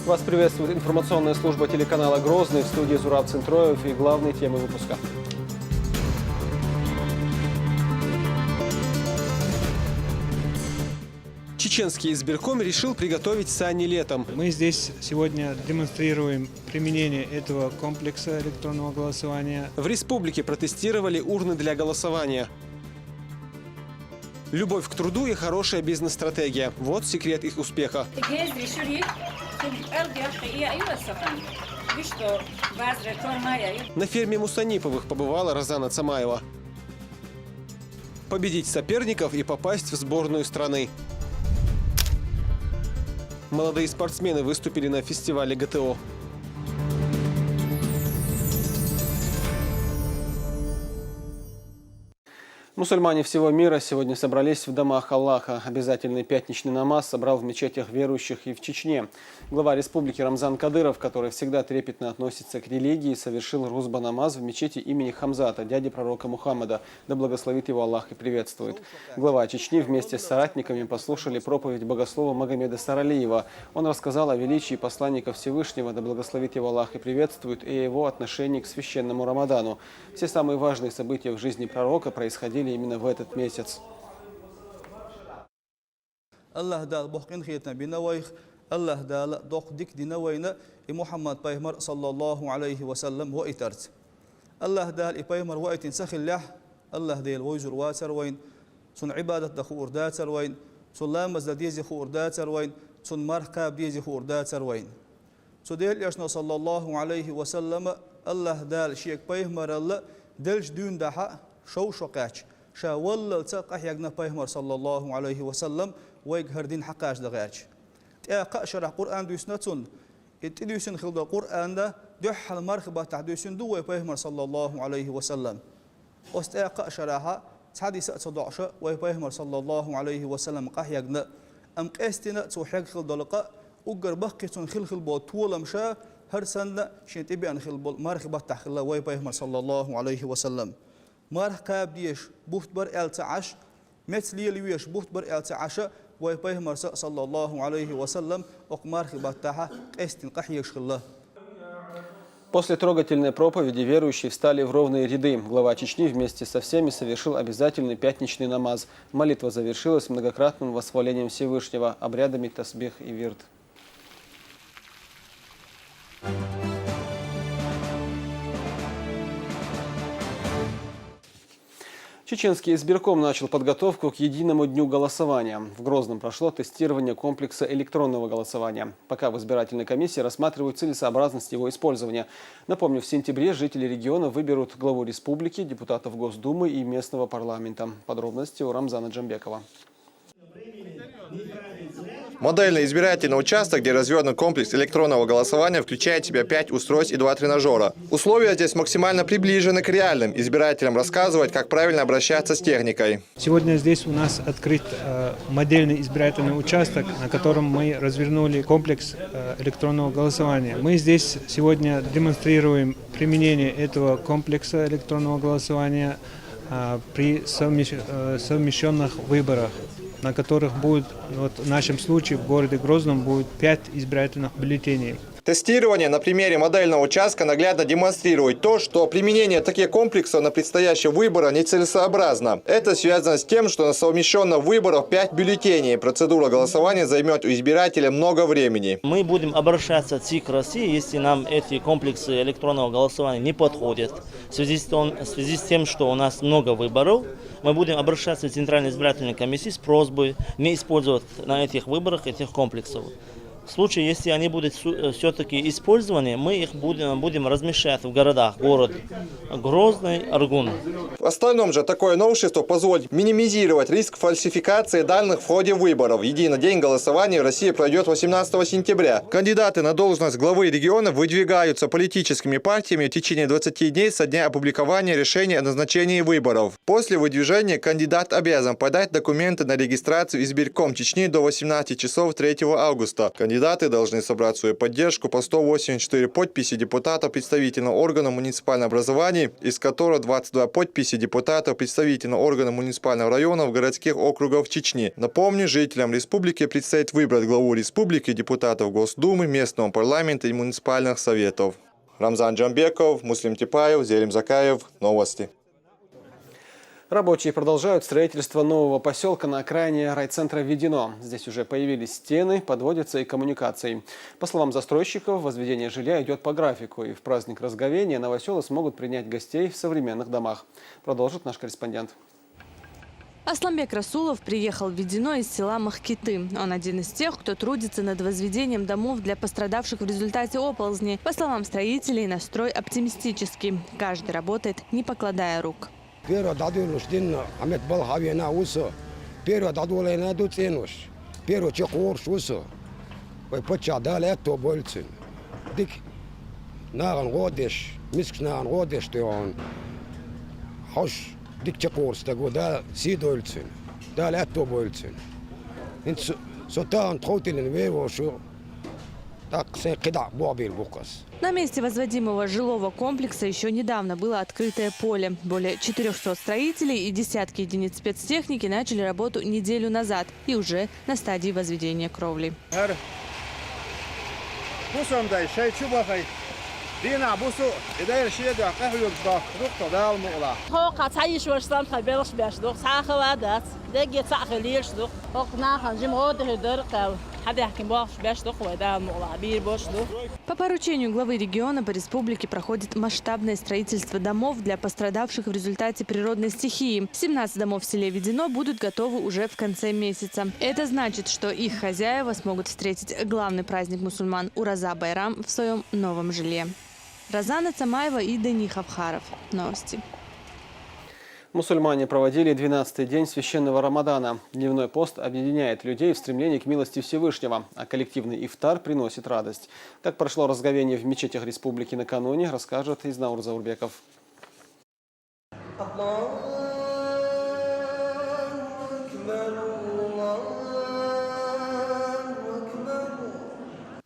Вас приветствует информационная служба телеканала «Грозный», в студии Зураб Центроев и главные темы выпуска. Чеченский избирком решил приготовить сани летом. Мы здесь сегодня демонстрируем применение этого комплекса электронного голосования. В республике протестировали урны для голосования. Любовь к труду и хорошая бизнес-стратегия. Вот секрет их успеха. На ферме Мусаниповых побывала Розана Цамаева. Победить соперников и попасть в сборную страны. Молодые спортсмены выступили на фестивале ГТО. Мусульмане всего мира сегодня собрались в домах Аллаха. Обязательный пятничный намаз собрал в мечетях верующих и в Чечне. Глава республики Рамзан Кадыров, который всегда трепетно относится к религии, совершил рузба-намаз в мечети имени Хамзата, дяди пророка Мухаммада. Да благословит его Аллах и приветствует. Глава Чечни вместе с соратниками послушали проповедь богослова Магомеда Саралиева. Он рассказал о величии посланника Всевышнего, да благословит его Аллах и приветствует, и о его отношении к священному Рамадану. Все самые важные события в жизни пророка происходили именно в этот месяц. Allah dal bohqin khiyatna binawayh Allah dal doqdik dinawayna и Мухаммад пайгамбар саллаллаху алейхи ва саллям ва итарт Allah dal и пайгамбар ва итин сахиллах Allah dal войзур ва сарвайн сун ибадат да хурдат сарвайн сун ламаз да дизи хурдат сарвайн сун мархаб дизи хурдат сарвайн судел яшна саллаллаху алейхи ва саллям Allah dal шейх пайгамбар Allah дальш дюн даха шоу шоқач شاول تقح يجنا بيهمر صلى الله عليه وسلم ويجهر دين حقاش دغاش تأقى شرح قرآن دوسنتون اتدوسن خلد القرآن ده دح المرخبة تحدوسن دو بيهمر صلى الله عليه وسلم واستأقى شرحها تحديث صدعش وبيهمر صلى الله عليه وسلم قح يجنا أم قستنا توحيق خلد لقاء وجر بقيتون خل بطول مشى هر سنة شين تبي أن خل مرخبة تحخلا وبيهمر صلى الله عليه وسلم مرحب ديش بوفت بر التعش مثلي ليش بوفت بر التعش ويبيهمر صلى الله عليه وسلم وقمرخبة تاها قستن قحيش الله. После трогательной проповеди верующие встали в ровные ряды. Глава Чечни вместе со всеми совершил обязательный пятничный намаз. Молитва завершилась многократным восхвалением Всевышнего, обрядами тасбих и вирд. Чеченский избирком начал подготовку к единому дню голосования. В Грозном прошло тестирование комплекса электронного голосования. Пока в избирательной комиссии рассматривают целесообразность его использования. Напомню, в сентябре жители региона выберут главу республики, депутатов Госдумы и местного парламента. Подробности у Рамзана Джамбекова. Модельный избирательный участок, где развернут комплекс электронного голосования, включает в себя 5 устройств и 2 тренажера. Условия здесь максимально приближены к реальным. Избирателям рассказывать, как правильно обращаться с техникой. Сегодня здесь у нас открыт модельный избирательный участок, на котором мы развернули комплекс электронного голосования. Мы здесь сегодня демонстрируем применение этого комплекса электронного голосования при совмещенных выборах, на которых будет, в нашем случае, в городе Грозном будет 5 избирательных бюллетеней. Тестирование на примере модельного участка наглядно демонстрирует то, что применение таких комплексов на предстоящих выборах нецелесообразно. Это связано с тем, что на совмещенных выборах 5 бюллетеней. Процедура голосования займет у избирателя много времени. Мы будем обращаться в ЦИК России, если нам эти комплексы электронного голосования не подходят. В связи с тем, что у нас много выборов, мы будем обращаться в Центральную избирательную комиссию с просьбой не использовать на этих выборах этих комплексов. В случае, если они будут все-таки использованы, мы их будем размещать в городах, город Грозный, Аргун. В остальном же такое новшество позволит минимизировать риск фальсификации данных в ходе выборов. Единый день голосования в России пройдет 18 сентября. Кандидаты на должность главы региона выдвигаются политическими партиями в течение 20 дней со дня опубликования решения о назначении выборов. После выдвижения кандидат обязан подать документы на регистрацию избирком Чечни до 18 часов 3 августа. Кандидат Кандидаты должны собрать свою поддержку по 184 подписи депутатов представительного органа муниципального образования, из которых 22 подписи депутатов представительного органа муниципального района в городских округов Чечни. Напомню, жителям республики предстоит выбрать главу республики, депутатов Госдумы, местного парламента и муниципальных советов. Рамзан Джамбеков, Муслим Типаев, Зелим Закаев. Новости. Рабочие продолжают строительство нового поселка на окраине райцентра Ведено. Здесь уже появились стены, подводятся и коммуникации. По словам застройщиков, возведение жилья идет по графику, и в праздник Разговения новоселы смогут принять гостей в современных домах. Продолжит наш корреспондент. Асламбек Расулов приехал в Ведено из села Махкиты. Он один из тех, кто трудится над возведением домов для пострадавших в результате оползней. По словам строителей, настрой оптимистический. Каждый работает, не покладая рук. Первое На месте возводимого жилого комплекса еще недавно было открытое поле. Более 400 строителей и десятки единиц спецтехники начали работу неделю назад и уже на стадии возведения кровли. По поручению главы региона по республике проходит масштабное строительство домов для пострадавших в результате природной стихии. 17 домов в селе Ведено будут готовы уже в конце месяца. Это значит, что их хозяева смогут встретить главный праздник мусульман Ураза Байрам в своем новом жилье. Разана Цамаева и Дани Хавхаров. Новости. Мусульмане проводили 12-й день священного Рамадана. Дневной пост объединяет людей в стремлении к милости Всевышнего, а коллективный ифтар приносит радость. Как прошло разговение в мечетях республики накануне, расскажет Изнаур Заурбеков.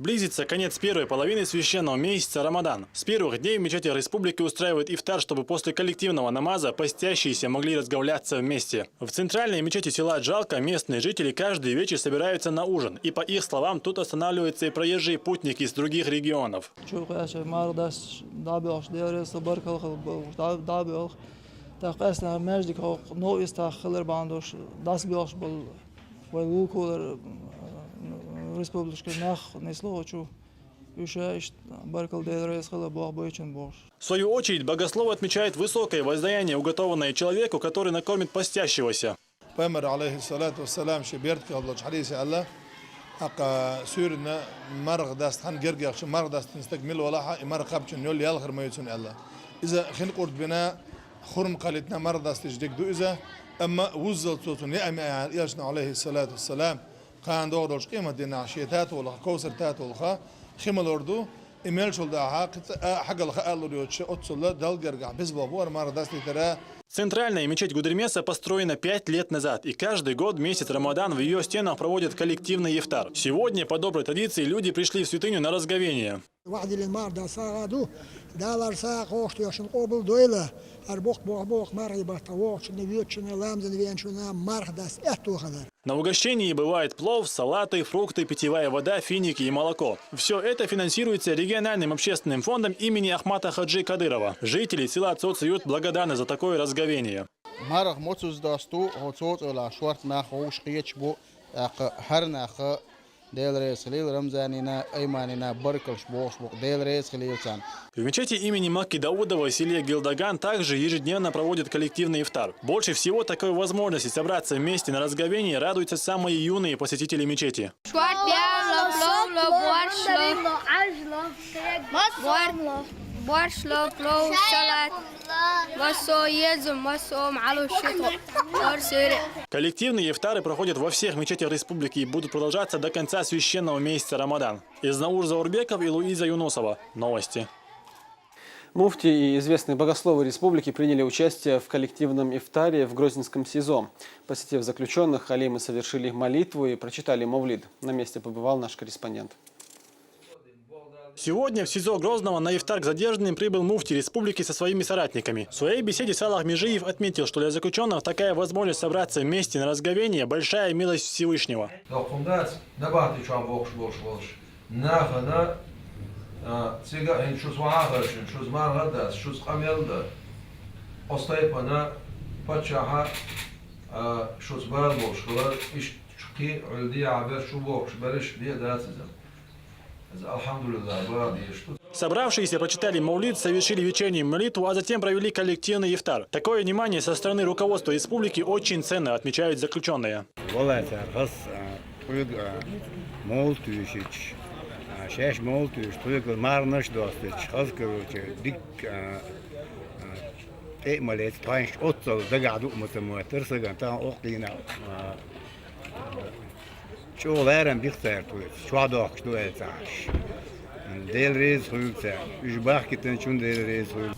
Близится конец первой половины священного месяца Рамадан. С первых дней в мечетях республики устраивают ифтар, чтобы после коллективного намаза постящиеся могли разговляться вместе. В центральной мечети села Джалка местные жители каждый вечер собираются на ужин. И по их словам, тут останавливаются и проезжие путники из других регионов. В свою очередь, богословы отмечают высокое воздаяние, уготованное человеку, который накормит постящегося. Центральная мечеть Гудермеса построена 5 лет назад, и каждый год в месяц Рамадан в ее стенах проводят коллективный ифтар. Сегодня, по доброй традиции, люди пришли в святыню на разговение. На угощении бывает плов, салаты, фрукты, питьевая вода, финики и молоко. Все это финансируется региональным общественным фондом имени Ахмата Хаджи Кадырова. Жители села Цоцют благодарны за такое разговение. В мечети имени Макки Даудова в селе Гилдаган также ежедневно проводят коллективный ифтар. Больше всего такой возможности собраться вместе на разговение радуются самые юные посетители мечети. Коллективные ифтары проходят во всех мечетях республики и будут продолжаться до конца священного месяца Рамадан. Изнаур Заурбеков и Луиза Юнусова. Новости. Муфти и известные богословы республики приняли участие в коллективном ифтаре в Грозненском СИЗО. Посетив заключенных, алимы совершили молитву и прочитали мавлид. На месте побывал наш корреспондент. Сегодня в СИЗО Грозного на ифтар к задержанным прибыл муфти республики со своими соратниками. В своей беседе Салах Межиев отметил, что для заключенных такая возможность собраться вместе на разговение – большая милость Всевышнего. Собравшиеся прочитали маулид, совершили вечернюю молитву, а затем провели коллективный ифтар. Такое внимание со стороны руководства республики очень ценно, отмечают заключенные.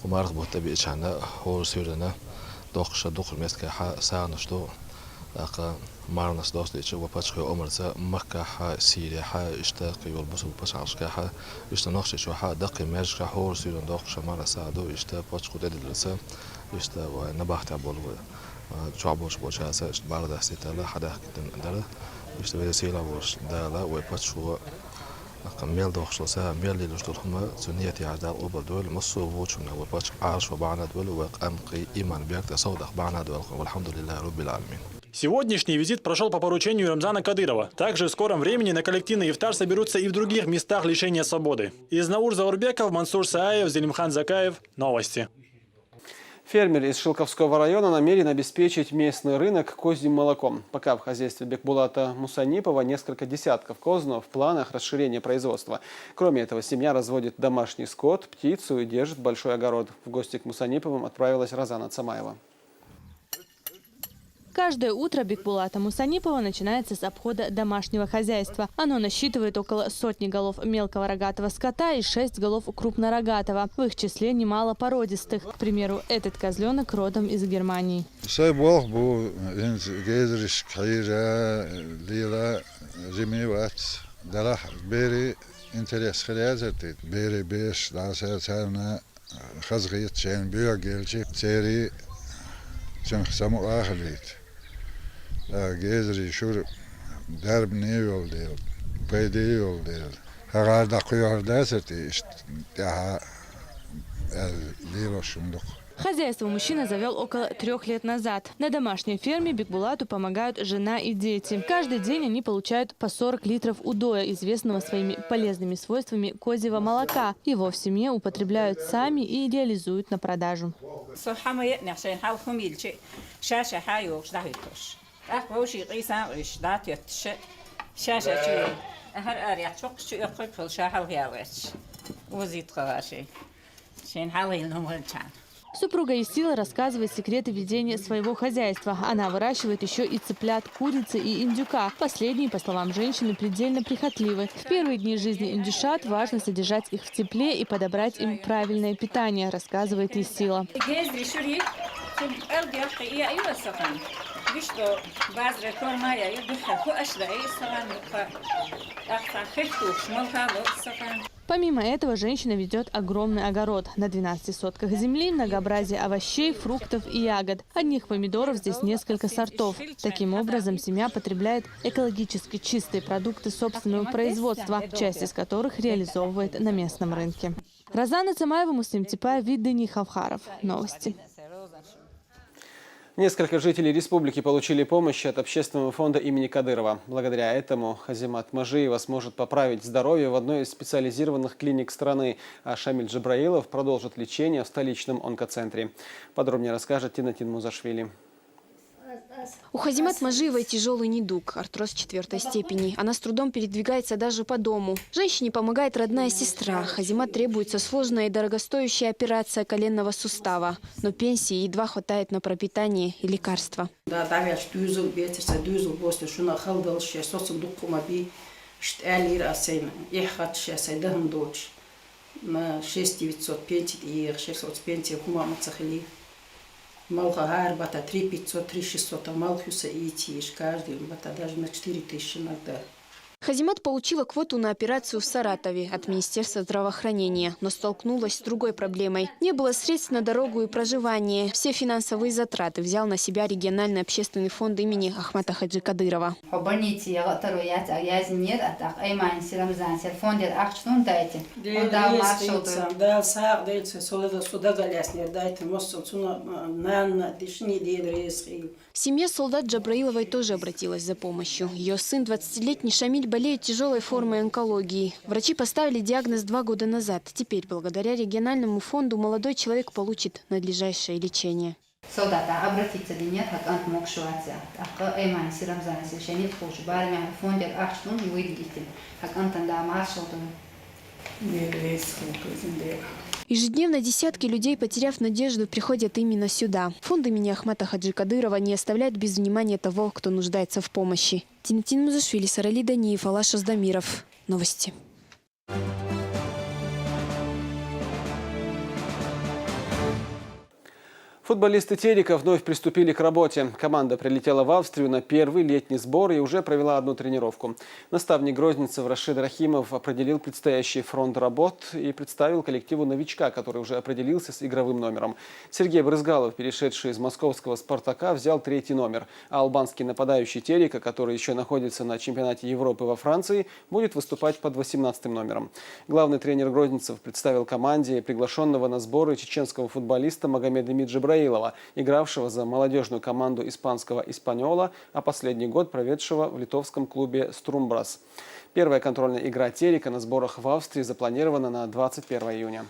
ومارس بوتبي إشعنا هو سيرنا دوخش دوخ مسك ح سانشتو أقا مارنس دوست إيش وباتشخي أمرزا مكة ح سيريا ح اشتاقي والبصل باش عشكا ح اشتناخش شو ح دقي ماجك هو سيرنا دوخش مارا ساعدو اشتا باتشخو دلسا اشتا ونباحت عبول شعبوش بوشاسا اشت بارد استيتالا حدا كتن دلا اشتا بدسيلا بوش دالا وباتشخو ميل دوخشلسا ميل للجدولهم سنيتي عدال أوبر دول مصو ووشنا وباتش عارش وبعنا دول وأمقي إيمان بيرت صودق بعنا دول والحمد لله رب العالمين. Сегодняшний визит прошел по поручению Рамзана Кадырова. Также в скором времени на коллективный ифтар соберутся и в других местах лишения свободы. Из Наур-Заурбеков, Мансур Сааев, Зелимхан Закаев. Новости. Фермер из Шилковского района намерен обеспечить местный рынок козьим молоком. Пока в хозяйстве Бекбулата Мусанипова несколько десятков коз, но в планах расширения производства. Кроме этого, семья разводит домашний скот, птицу и держит большой огород. В гости к Мусаниповым отправилась Розана Цамаева. Каждое утро Бекбулата Мусанипова начинается с обхода домашнего хозяйства. Оно насчитывает около 100 голов мелкого рогатого скота и 6 голов крупнорогатого. В их числе немало породистых. К примеру, этот козленок родом из Германии. Gezri şur derb ne yol değil, peyde yol değil. Hagar da kuyar derse işte daha лирошундук. Хозяйство мужчина завел около 3 лет назад. На домашней ферме Бекбулату помогают жена и дети. Каждый день они получают по 40 литров удоя, известного своими полезными свойствами козьего молока. Его в семье употребляют сами и реализуют на продажу. Супруга Исила рассказывает секреты ведения своего хозяйства. Она выращивает еще и цыплят, курицы и индюка. Последние, по словам женщины, предельно прихотливы. В первые дни жизни индюшат важно содержать их в тепле и подобрать им правильное питание, рассказывает Исила. Помимо этого, женщина ведет огромный огород. На 12 сотках земли многообразие овощей, фруктов и ягод. Одних помидоров здесь несколько сортов. Таким образом, семья потребляет экологически чистые продукты собственного производства, часть из которых реализовывает на местном рынке. Розана Цамаева, Муслим Типаев, Виддани Хавхаров. Новости. Несколько жителей республики получили помощь от общественного фонда имени Кадырова. Благодаря этому Хазимат Мажиева сможет поправить здоровье в одной из специализированных клиник страны, а Шамиль Джабраилов продолжит лечение в столичном онкоцентре. Подробнее расскажет Тинатин Музашвили. У Хазимат Мажиевой тяжелый недуг, артроз 4 степени. Она с трудом передвигается даже по дому. Женщине помогает родная сестра. Хазимат требуется сложная и дорогостоящая операция коленного сустава. Но пенсии едва хватает на пропитание и лекарства. 3500, 3600, а Малхюса и идти, каждый, даже на 4000 иногда. Хазимат получила квоту на операцию в Саратове от Министерства здравоохранения, но столкнулась с другой проблемой. Не было средств на дорогу и проживание. Все финансовые затраты взял на себя региональный общественный фонд имени Ахмата Хаджи Кадырова. Семья солдат Джабраиловой тоже обратилась за помощью. Ее сын, 20-летний Шамиль, болеет тяжелой формой онкологии. Врачи поставили диагноз 2 года назад. Теперь, благодаря региональному фонду, молодой человек получит надлежащее лечение. Ежедневно десятки людей, потеряв надежду, приходят именно сюда. Фонд имени Ахмата Хаджи Кадырова не оставляет без внимания того, кто нуждается в помощи. Тинатин Музашвили, Сарали Даниев, Алаш Аздамиров. Новости. Футболисты Терека вновь приступили к работе. Команда прилетела в Австрию на первый летний сбор и уже провела одну тренировку. Наставник грозницев Рашид Рахимов определил предстоящий фронт работ и представил коллективу новичка, который уже определился с игровым номером. Сергей Брызгалов, перешедший из московского «Спартака», взял 3-й номер. А албанский нападающий Терека, который еще находится на чемпионате Европы во Франции, будет выступать под 18-м номером. Главный тренер грозницев представил команде приглашенного на сборы чеченского футболиста Магомеда Миджибраилова, игравшего за молодежную команду испанского «Испаньола», а последний год проведшего в литовском клубе «Струмбрас». Первая контрольная игра Терека на сборах в Австрии запланирована на 21 июня.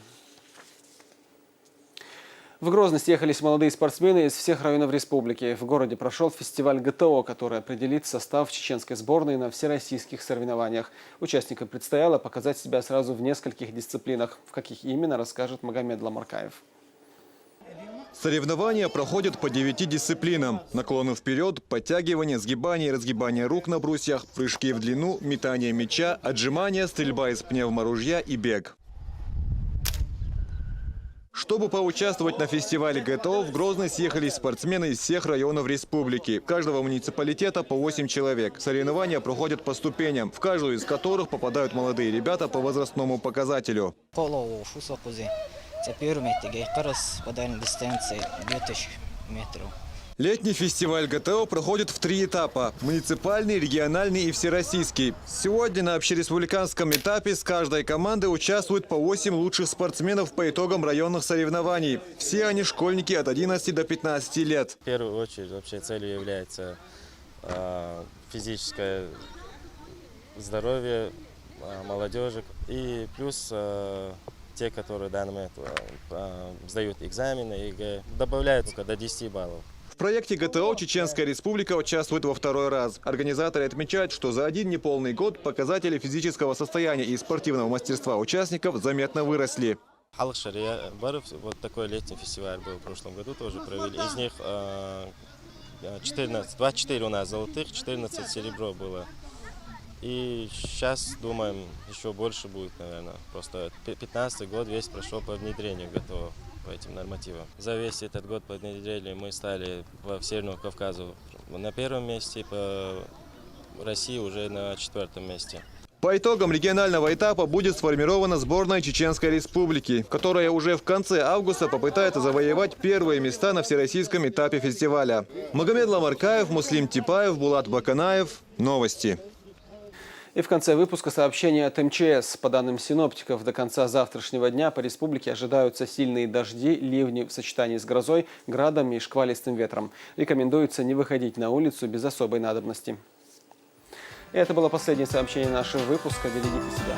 В Грозный съехались молодые спортсмены из всех районов республики. В городе прошел фестиваль ГТО, который определит состав чеченской сборной на всероссийских соревнованиях. Участникам предстояло показать себя сразу в нескольких дисциплинах. В каких именно, расскажет Магомед Ламаркаев. Соревнования проходят по 9 дисциплинам. Наклоны вперед, подтягивание, сгибание и разгибание рук на брусьях, прыжки в длину, метание мяча, отжимания, стрельба из пневморужья и бег. Чтобы поучаствовать на фестивале ГТО, в Грозный съехались спортсмены из всех районов республики. Каждого муниципалитета по 8 человек. Соревнования проходят по ступеням, в каждую из которых попадают молодые ребята по возрастному показателю. Летний фестиваль ГТО проходит в 3 этапа – муниципальный, региональный и всероссийский. Сегодня на общереспубликанском этапе с каждой команды участвуют по 8 лучших спортсменов по итогам районных соревнований. Все они школьники от 11 до 15 лет. В первую очередь вообще целью является физическое здоровье молодежи и плюс те, которые в данный момент сдают экзамены, ЕГЭ, добавляют до 10 баллов. В проекте ГТО Чеченская Республика участвует во 2-й раз. Организаторы отмечают, что за один неполный год показатели физического состояния и спортивного мастерства участников заметно выросли. Вот такой летний фестиваль был в прошлом году, тоже провели. Из них 24 у нас золотых, 14 серебро было. И сейчас, думаем, еще больше будет, наверное. Просто 15-й год весь прошел по внедрению ГТО по этим нормативам. За весь этот год по внедрению мы стали в Северном Кавказе на 1-м месте, по России уже на 4-м месте. По итогам регионального этапа будет сформирована сборная Чеченской Республики, которая уже в конце августа попытается завоевать первые места на всероссийском этапе фестиваля. Магомед Ламаркаев, Муслим Типаев, Булат Баканаев. Новости. И в конце выпуска сообщение от МЧС. По данным синоптиков, до конца завтрашнего дня по республике ожидаются сильные дожди, ливни в сочетании с грозой, градом и шквалистым ветром. Рекомендуется не выходить на улицу без особой надобности. И это было последнее сообщение нашего выпуска. Берегите себя.